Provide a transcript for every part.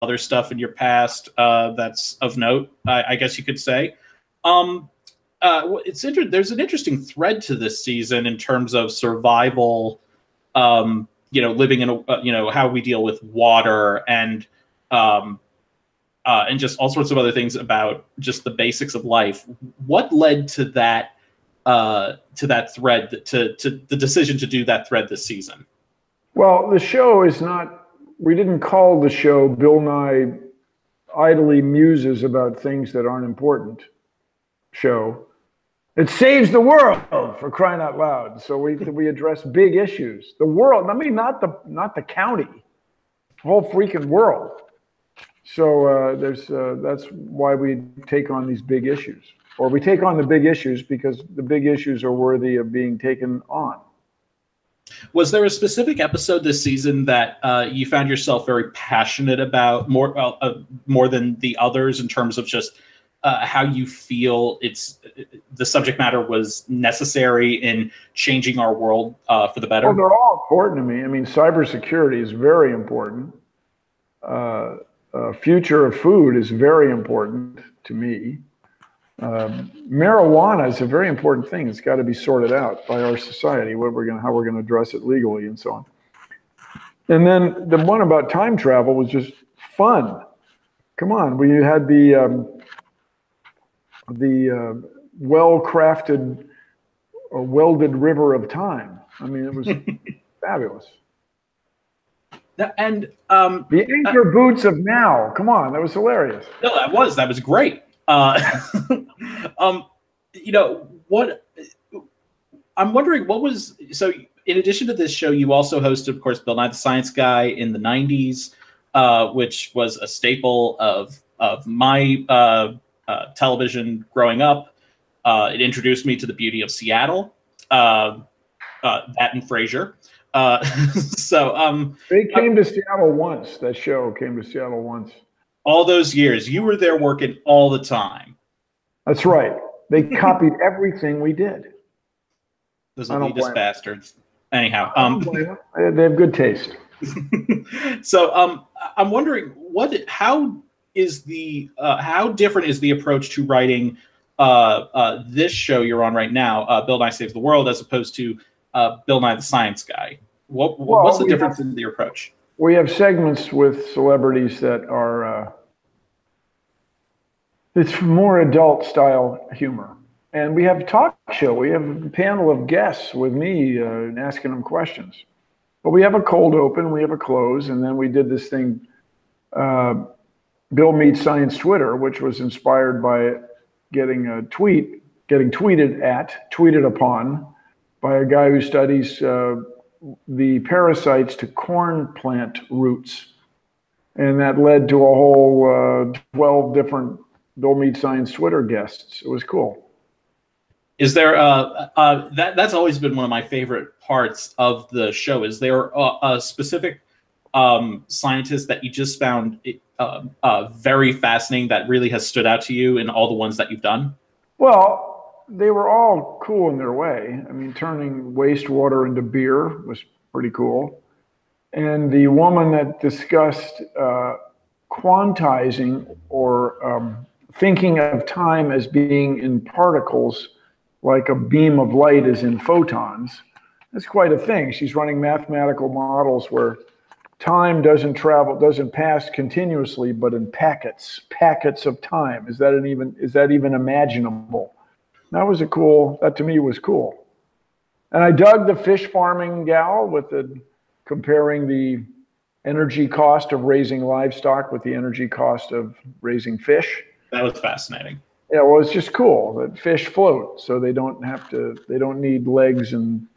other stuff in your past that's of note, I guess you could say. There's an interesting thread to this season in terms of survival. Living in how we deal with water and just all sorts of other things about just the basics of life. What led to that thread, to the decision to do that thread this season? Well, the show is not. We didn't call the show Bill Nye idly muses about things that aren't important. Show. It saves the world, for crying out loud. So we address big issues. The world. I mean, not the county. The whole freaking world. So that's why we take on these big issues, or we take on the big issues because the big issues are worthy of being taken on. Was there a specific episode this season that you found yourself very passionate about more than the others in terms of just how you feel the subject matter was necessary in changing our world for the better? Well, they're all important to me. I mean, cybersecurity is very important. Future of food is very important to me. Marijuana is a very important thing. It's got to be sorted out by our society, how we're going to address it legally and so on. And then the one about time travel was just fun. Come on, we had the well-crafted, welded river of time. I mean, it was fabulous. And the anchor boots of now. Come on, that was hilarious. No, that was great. What I'm wondering, so in addition to this show, you also hosted, of course, Bill Nye the Science Guy in the 90s, which was a staple of my television growing up. It introduced me to the beauty of Seattle, that and Frasier. They came to Seattle once. That show came to Seattle once. All those years, you were there working all the time. That's right. They copied everything we did. Those elitist bastards. Anyhow, they have good taste. So, I'm wondering how different is the approach to writing this show you're on right now, Bill Nye Saves the World, as opposed to Bill Nye the Science Guy? What's the difference in the approach? We have segments with celebrities that are, it's more adult style humor. And we have a talk show. We have a panel of guests with me asking them questions. But we have a cold open, we have a close, and then we did this thing, Bill Meets Science Twitter, which was inspired by getting tweeted upon by a guy who studies the parasites to corn plant roots. And that led to a whole 12 different Bill Meets Science Twitter guests. It was cool. Is there that's always been one of my favorite parts of the show. Is there a specific scientist that you just found very fascinating that really has stood out to you in all the ones that you've done? Well, they were all cool in their way. I mean, turning wastewater into beer was pretty cool. And the woman that discussed quantizing or thinking of time as being in particles like a beam of light is in photons, that's quite a thing. She's running mathematical models where time doesn't pass continuously, but in packets of time. Is that even imaginable? That to me was cool. And I dug the fish farming gal with comparing the energy cost of raising livestock with the energy cost of raising fish. That was fascinating. Yeah, well, it's just cool that fish float, so they don't need legs and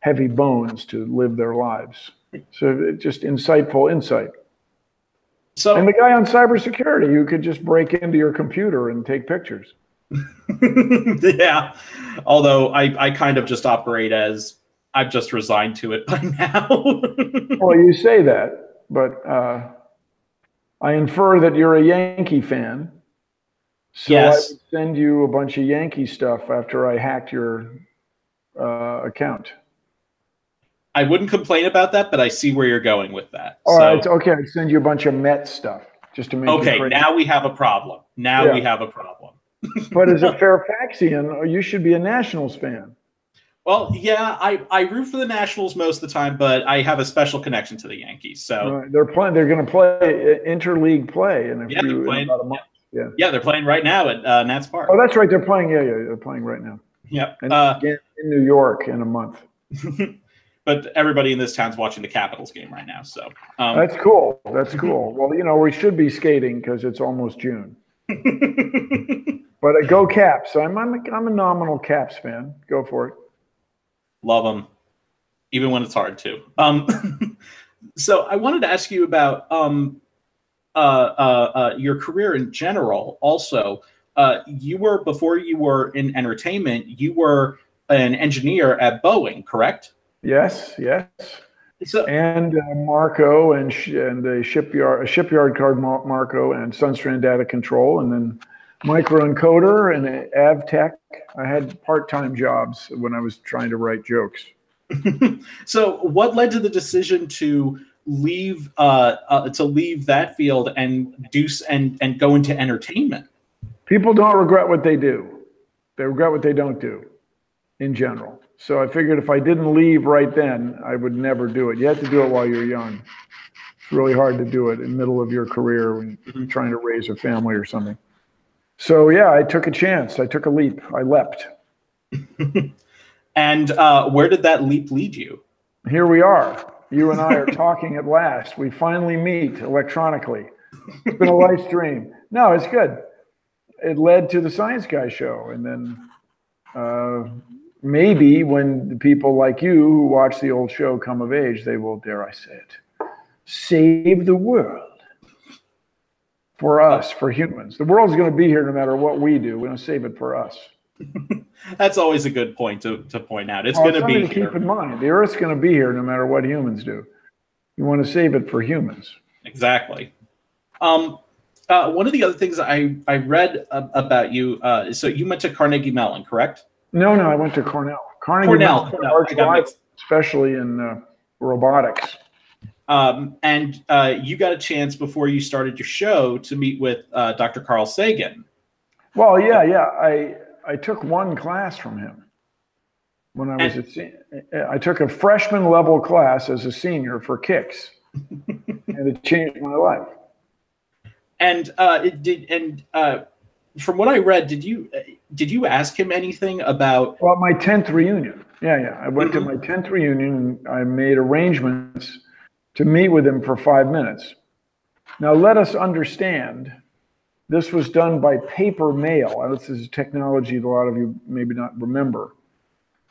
heavy bones to live their lives. So it's just insightful insight. So, and the guy on cybersecurity who could just break into your computer and take pictures. Yeah, although I kind of just operate as I've just resigned to it by now. Well, you say that, but I infer that you're a Yankee fan. So yes. I would send you a bunch of Yankee stuff after I hacked your account. I wouldn't complain about that, but I see where you're going with that. All right, okay. I'd send you a bunch of Met stuff. just to make you Okay, crazy. now we have a problem. Now we have a problem. But as a Fairfaxian, you should be a Nationals fan. Well, yeah, I root for the Nationals most of the time, but I have a special connection to the Yankees. So they're playing. They're going to play interleague play in about a month. Yeah, they're playing right now at Nats Park. Oh, that's right. They're playing. Yeah, they're playing right now. Yep. And in New York in a month. But everybody in this town's watching the Capitals game right now. So that's cool. That's cool. Well, we should be skating because it's almost June. But go Caps. I'm a nominal Caps fan. Go for it. Love them, even when it's hard to. So I wanted to ask you about your career in general. Also, before you were in entertainment, you were an engineer at Boeing, correct? Yes. So, and Marco and a shipyard called Marco and Sunstrand Data Control, and then microencoder and AvTech. I had part-time jobs when I was trying to write jokes. So what led to the decision to leave that field and go into entertainment? People don't regret what they do. They regret what they don't do in general. So I figured if I didn't leave right then, I would never do it. You have to do it while you're young. It's really hard to do it in the middle of your career when you're trying to raise a family or something. So yeah, I took a chance. I took a leap. I leapt. And where did that leap lead you? Here we are. You and I are talking at last. We finally meet electronically. It's been a life's dream. No, it's good. It led to the Science Guy show. And then maybe when the people like you who watch the old show come of age, they will, dare I say it, save the world. For us, for humans. The world's going to be here no matter what we do. We're going to save it for us. That's always a good point to point out. It's going to be here. Keep in mind, the Earth's going to be here no matter what humans do. You want to save it for humans. Exactly. One of the other things I read about you, so you went to Carnegie Mellon, correct? No, I went to Cornell. Cornell. Especially in robotics. And you got a chance before you started your show to meet with Dr. Carl Sagan. Well, yeah. I took one class from him when I was I took a freshman level class as a senior for kicks, and it changed my life. And it did. And from what I read, did you ask him anything about? Well, my 10th reunion. Yeah. I went to my 10th reunion, and I made arrangements to meet with him for 5 minutes. Now, let us understand, this was done by paper mail. This is technology that a lot of you maybe not remember.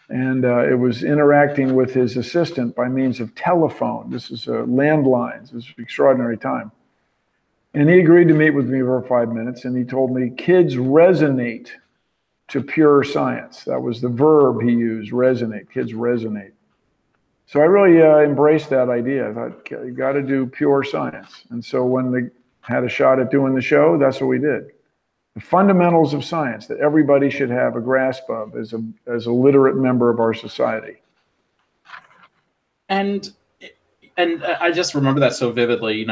And it was interacting with his assistant by means of telephone. This is landlines. This is an extraordinary time. And he agreed to meet with me for 5 minutes, and he told me kids resonate to pure science. That was the verb he used, resonate. Kids resonate. So I really embraced that idea. I thought, you got to do pure science. And so when they had a shot at doing the show, that's what we did. The fundamentals of science that everybody should have a grasp of as a literate member of our society. And I just remember that so vividly,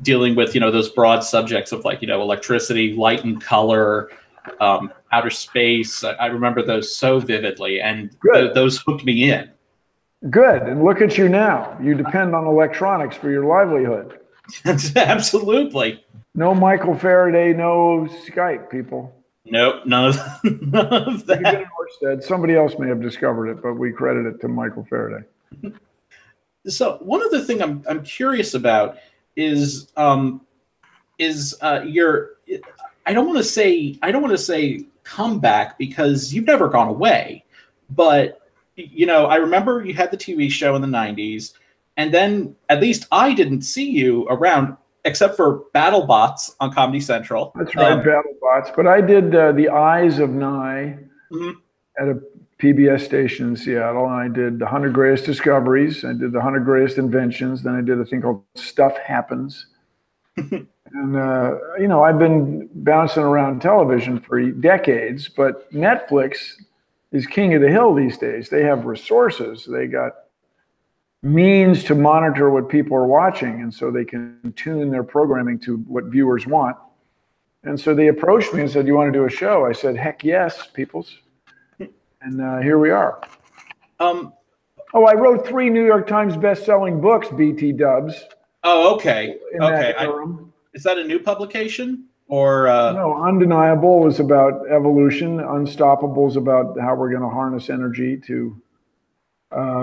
dealing with, those broad subjects of electricity, light and color, outer space. I remember those so vividly, and those hooked me in. Good. And look at you now. You depend on electronics for your livelihood. Absolutely. No Michael Faraday, no Skype, people. Nope, none of that. Somebody else may have discovered it, but we credit it to Michael Faraday. So one other thing I'm curious about is your, I don't want to say comeback, because you've never gone away, but I remember you had the TV show in the 90s, and then at least I didn't see you around except for BattleBots on Comedy Central. That's right, BattleBots. But I did The Eyes of Nye at a PBS station in Seattle, and I did the 100 Greatest Discoveries. I did the 100 Greatest Inventions. Then I did a thing called Stuff Happens. And, I've been bouncing around television for decades, but Netflix is king of the hill these days. They have resources. They got means to monitor what people are watching, and so they can tune their programming to what viewers want. And so they approached me and said, "You want to do a show?" I said, "Heck yes, peoples." And here we are. Oh, I wrote 3 New York Times best-selling books, BT Dubs. Oh, okay. Okay. That is that a new publication or? No, Undeniable was about evolution. Unstoppable is about how we're going to harness energy to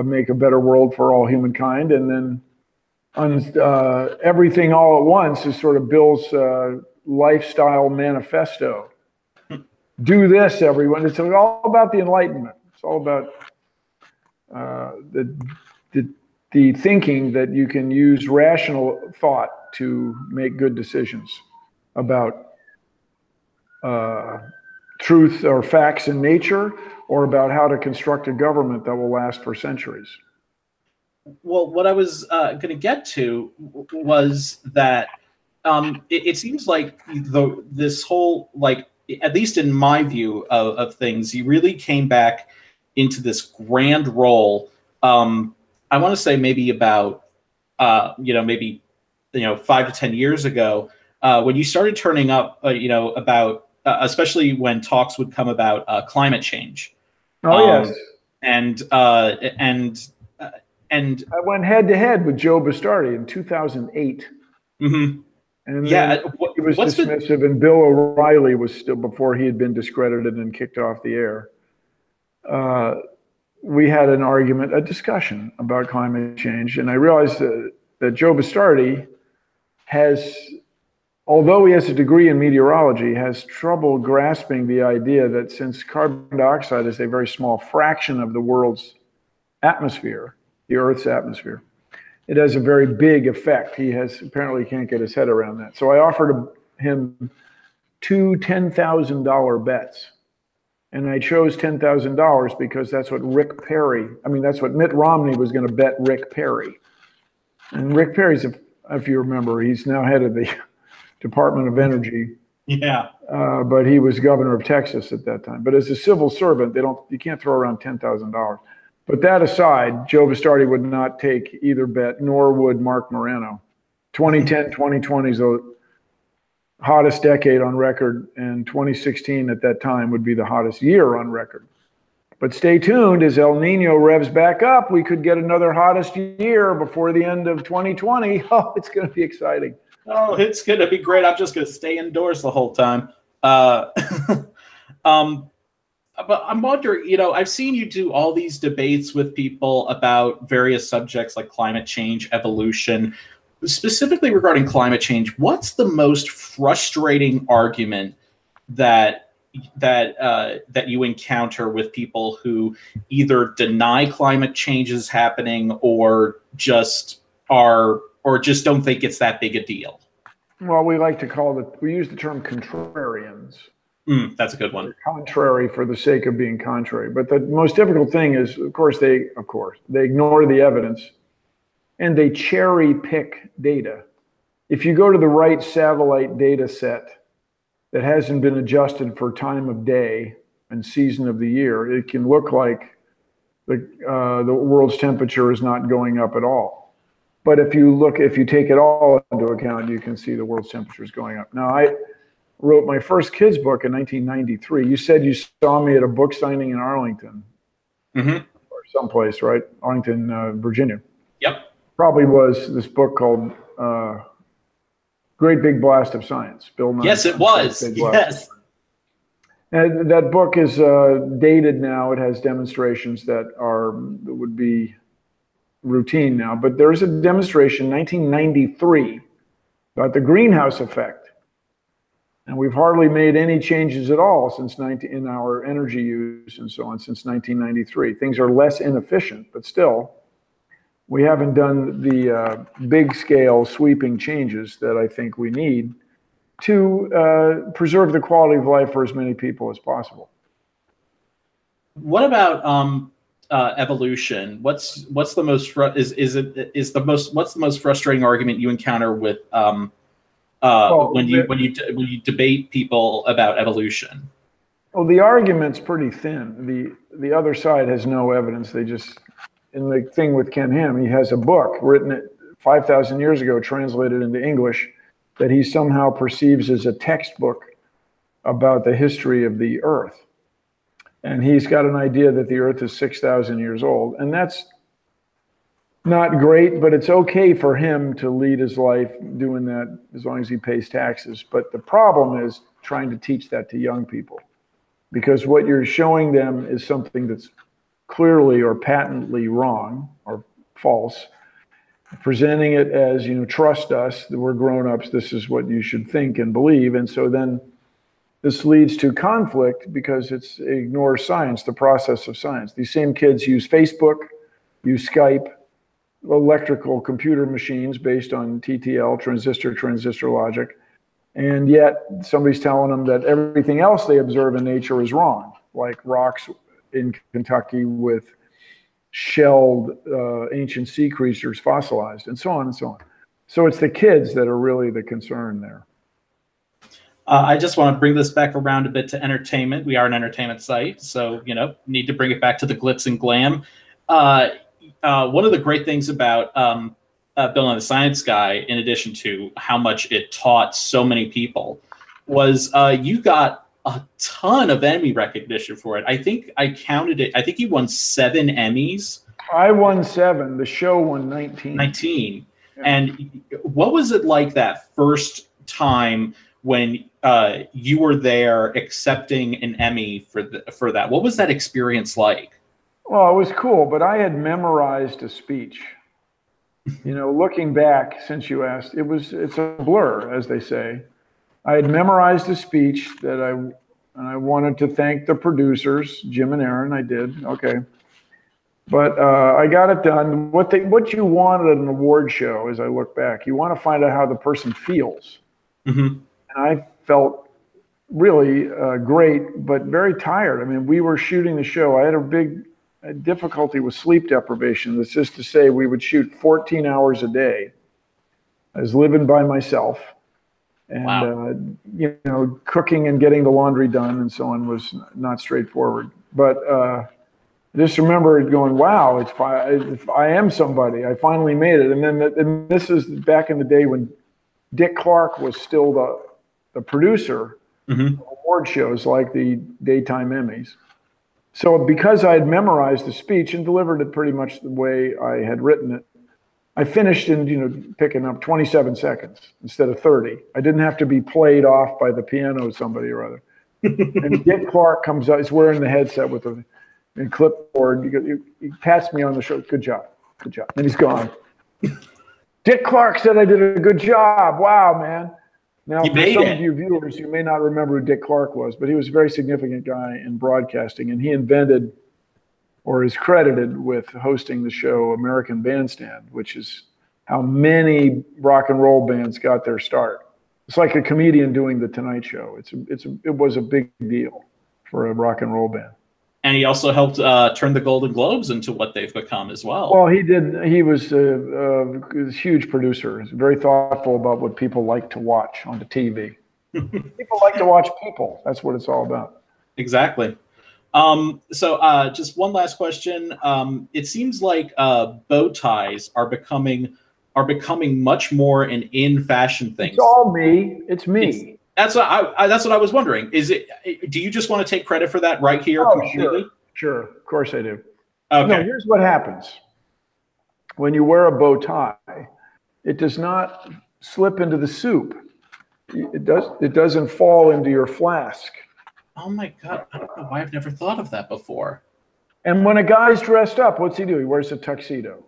make a better world for all humankind. And then Everything All at Once is sort of Bill's lifestyle manifesto. Do this, everyone. It's all about the Enlightenment. It's all about the thinking that you can use rational thought to make good decisions about truth or facts in nature, or about how to construct a government that will last for centuries. Well, what I was going to get to was that it seems like this whole, like, at least in my view of things, you really came back into this grand role. I want to say maybe about, maybe 5 to 10 years ago, when you started turning up, about, especially when talks would come about climate change. Oh, yes. And I went head to head with Joe Bastardi in 2008. Mm-hmm. And yeah, he was dismissive, and Bill O'Reilly was still, before he had been discredited and kicked off the air. We had an argument, a discussion about climate change, and I realized that Joe Bastardi has, although he has a degree in meteorology, has trouble grasping the idea that since carbon dioxide is a very small fraction of the world's atmosphere, the Earth's atmosphere, it has a very big effect. He apparently can't get his head around that. So I offered him 2 $10,000 bets. And I chose $10,000 because that's what that's what Mitt Romney was going to bet Rick Perry. And Rick Perry's, if you remember, he's now head of the Department of Energy. Yeah. But he was governor of Texas at that time. But as a civil servant, you can't throw around $10,000. But that aside, Joe Bastardi would not take either bet, nor would Mark Morano. 2010, 2020 is the hottest decade on record, and 2016 at that time would be the hottest year on record. But stay tuned, as El Nino revs back up, we could get another hottest year before the end of 2020. Oh, it's going to be exciting. Oh, it's going to be great. I'm just going to stay indoors the whole time. But I'm wondering, I've seen you do all these debates with people about various subjects like climate change, evolution. Specifically regarding climate change, what's the most frustrating argument that you encounter with people who either deny climate change is happening or just don't think it's that big a deal? Well, we use the term contrarians. That's a good one. Contrary for the sake of being contrary. But the most difficult thing is, of course, they ignore the evidence and they cherry pick data. If you go to the right satellite data set that hasn't been adjusted for time of day and season of the year, it can look like the world's temperature is not going up at all. But if you take it all into account, you can see the world's temperature is going up. Now, I wrote my first kids book in 1993. You said you saw me at a book signing in Arlington, or someplace, right? Arlington, Virginia. Yep. Probably was this book called Great Big Blast of Science. Bill Nye. Yes, it was. Yes. And that book is dated now. It has demonstrations that would be routine now. But there's a demonstration in 1993 about the greenhouse effect. And we've hardly made any changes at all in our energy use and so on since 1993. Things are less inefficient, but still, we haven't done the big scale sweeping changes that I think we need to preserve the quality of life for as many people as possible. What about evolution? What's the most frustrating argument you encounter with when you debate people about evolution? Well, the argument's pretty thin. The other side has no evidence. They just in the thing with Ken Ham, he has a book written 5,000 years ago, translated into English, that he somehow perceives as a textbook about the history of the Earth. And he's got an idea that the Earth is 6,000 years old. And that's not great, but it's okay for him to lead his life doing that as long as he pays taxes. But the problem is trying to teach that to young people, because what you're showing them is something that's clearly or patently wrong or false, presenting it as, trust us, that we're grown-ups, this is what you should think and believe. And so then this leads to conflict because it ignores science, the process of science. These same kids use Facebook, use Skype, electrical computer machines based on TTL, transistor logic. And yet somebody's telling them that everything else they observe in nature is wrong, like rocks in Kentucky with shelled ancient sea creatures fossilized, and so on and so on. So it's the kids that are really the concern there. I just want to bring this back around a bit to entertainment. We are an entertainment site, so, need to bring it back to the glitz and glam. One of the great things about Bill Nye the Science Guy, in addition to how much it taught so many people, was you got a ton of Emmy recognition for it. I think I counted it. I think you won 7 Emmys. I won 7. The show won 19. 19. Yeah. And what was it like that first time when you were there accepting an Emmy for that? What was that experience like? Well, it was cool, but I had memorized a speech. Looking back, since you asked, it's a blur, as they say. I had memorized a speech that I wanted to thank the producers, Jim and Aaron. I did, okay. But I got it done. What you want at an award show, as I look back, you want to find out how the person feels. Mm-hmm. And I felt really great, but very tired. I mean, we were shooting the show. I had a big difficulty with sleep deprivation. That's just to say we would shoot 14 hours a day. I was living by myself. And, wow. Cooking and getting the laundry done and so on was not straightforward. But I just remember going, wow, if I am somebody, I finally made it. And this is back in the day when Dick Clark was still the producer of award shows like the daytime Emmys. So because I had memorized the speech and delivered it pretty much the way I had written it, I finished in, picking up 27 seconds instead of 30. I didn't have to be played off by the piano somebody or other. And Dick Clark comes out, he's wearing the headset with a clipboard. He pats me on the shoulder. Good job. Good job. And he's gone. Dick Clark said I did a good job. Wow, man. Now, for some of you viewers, you may not remember who Dick Clark was, but he was a very significant guy in broadcasting, and he invented or is credited with hosting the show American Bandstand, which is how many rock and roll bands got their start. It's like a comedian doing the Tonight Show. It was a big deal for a rock and roll band. And he also helped turn the Golden Globes into what they've become as well. Well, he did. He was a huge producer. He's very thoughtful about what people like to watch on the TV. People like to watch people. That's what it's all about. Exactly. So just one last question. It seems like bow ties are becoming much more an in fashion thing. It's all me. It's me. That's what I was wondering. Is it? Do you just want to take credit for that right here? Oh, completely? Sure. Of course I do. Okay. No, here's what happens. When you wear a bow tie, it does not slip into the soup. It doesn't fall into your flask. Oh my God, I don't know why I've never thought of that before. And when a guy's dressed up, what's he do? He wears a tuxedo.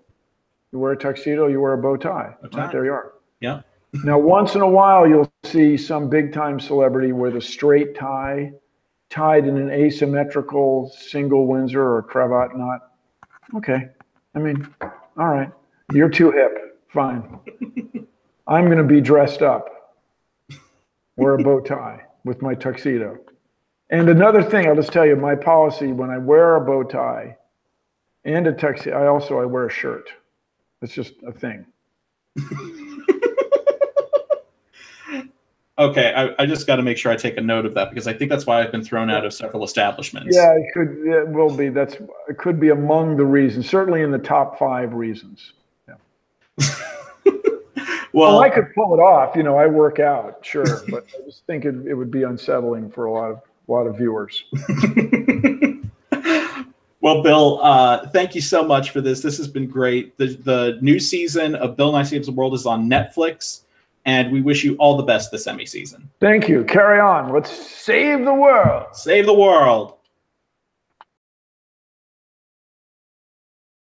You wear a tuxedo, you wear a bow tie. Right, there you are. Yeah. Now, once in a while, you'll see some big-time celebrity with a straight tie tied in an asymmetrical single Windsor or cravat knot. Okay. I mean, all right. You're too hip. Fine. I'm going to be dressed up. Wear a bow tie with my tuxedo. And another thing, I'll just tell you, my policy, when I wear a bow tie and a tuxedo, I wear a shirt. It's just a thing. Okay, I just got to make sure I take a note of that because I think that's why I've been thrown out of several establishments. Yeah, it will be. It could be among the reasons, certainly in the top 5 reasons. Yeah. Well, I could pull it off. You know, I work out, sure, but I just think it would be unsettling for a lot of viewers. Well, Bill, thank you so much for this. This has been great. The new season of Bill Nye Saves the World is on Netflix, and we wish you all the best this Emmy season. Thank you. Carry on. Let's save the world. Save the world.